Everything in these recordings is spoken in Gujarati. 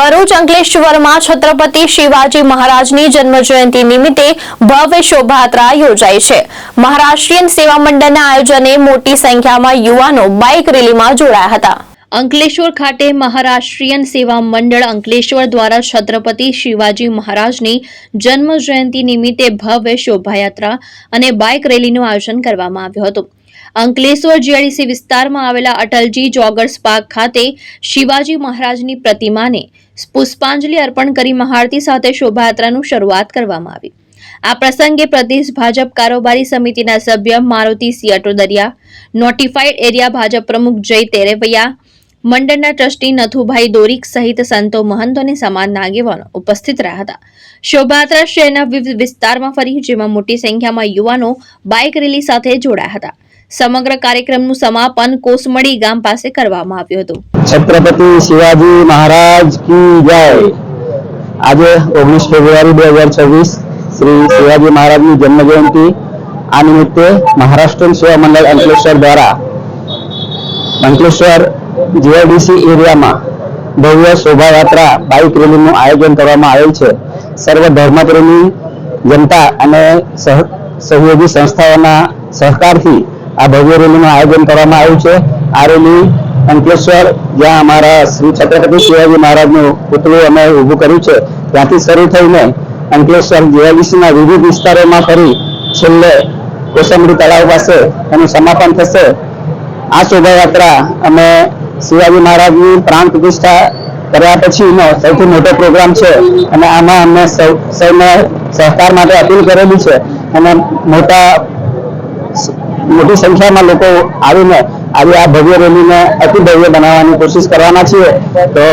ભરૂચ અંકલેશ્વરમાં છત્રપતિ શિવાજી મહારાજની જન્મજયંતિ નિમિત્તે ભવ્ય શોભાયાત્રા યોજાઈ છે। મહારાષ્ટ્રીયન સેવા મંડળના આયોજને મોટી સંખ્યામાં યુવાનો બાઇક રેલીમાં જોડાયા હતા। અંકલેશ્વર ખાતે મહારાષ્ટ્રીયન સેવા મંડળ અંકલેશ્વર દ્વારા છત્રપતિ શિવાજી મહારાજની જન્મજયંતિ નિમિત્તે ભવ્ય શોભાયાત્રા અને બાઇક રેલીનું આયોજન કરવામાં આવ્યું હતું। અંકલેશ્વર જીઆઈડીસી વિસ્તારમાં આવેલા અટલજી જોગર્સ પાર્ક ખાતે શિવાજી મહારાજની પ્રતિમાને પુષ્પાંજલિ અર્પણ કરી મહાઆરતી સાથે શોભાયાત્રાનું શરૂઆત કરવામાં આવી। આ પ્રસંગે પ્રદેશ ભાજપ કારોબારી સમિતિના સભ્ય મારુતિ સિયાટોદરિયા, નોટિફાઈડ એરિયા ભાજપ પ્રમુખ જય તેરેવૈયા, મંડળના ટ્રસ્ટી નથુભાઈ દોરીક સહિત સંતો, મહંતો અને સમાજના આગેવાનો ઉપસ્થિત રહ્યા હતા। શોભાયાત્રા શહેરના વિવિધ વિસ્તારમાં ફરી, જેમાં મોટી સંખ્યામાં યુવાનો બાઇક રેલી સાથે જોડાયા હતા। સમગ્ર કાર્યક્રમનું સમાપન કોસમડી ગામ પાસે કરવામાં આવ્યું હતું। छत्रपति शिवाजी महाराज की जय। आज 19 फेब्रुआरी 2026 श्री शिवाजी महाराज की जन्म जयंती आ निमित्ते महाराष्ट्र सेवा मंडल अंकलेश्वर द्वारा अंकलेश्वर जीआईडीसी एरिया में भव्य शोभा यात्रा बाइक रेली आयोजन करवामां आवेल छे। सर्व धर्मप्रेमी जनता અને सहयोगी संस्थाओं सहकारથી आ भव्य रेली आयोजन करवामां आव्युं छे। आ रेली अंकलेश्वर ज्यां अमारा श्री छत्रपति शिवाजी महाराज पुतळું अमे ઊભું કર્યું છે ત્યાંથી શરૂ થઈને અંકલેશ્વર જીઆઈડીસીના વિવિધ વિસ્તારોમાં ફરી છેલ્લે કોસંબડી તળાવ પાસે એનું સમાપન થશે। આ શોભાયાત્રા અમે શિવાજી મહારાજની પ્રાણ પ્રતિષ્ઠા કર્યા પછીનો સૌથી મોટો પ્રોગ્રામ છે અને આમાં અમને સૌને સહકાર માટે અપીલ કરેલી છે અને મોટી સંખ્યામાં લોકો આવીને આજે આ ભવ્ય રેલીને અતિ ભવ્ય બનાવવાની કોશિશ કરવાના છીએ। તો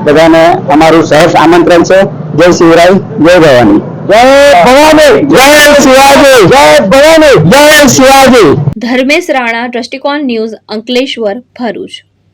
બધાને અમારું સહર્ષ આમંત્રણ છે। જય શિવરાય, જય ભવાની, જય ભવાની, જય શિવાજી, જય ભવાની, જય શિવાજી। ધર્મેશ રાણા, દ્રષ્ટિકોણ ન્યૂઝ, અંકલેશ્વર, ભરૂચ।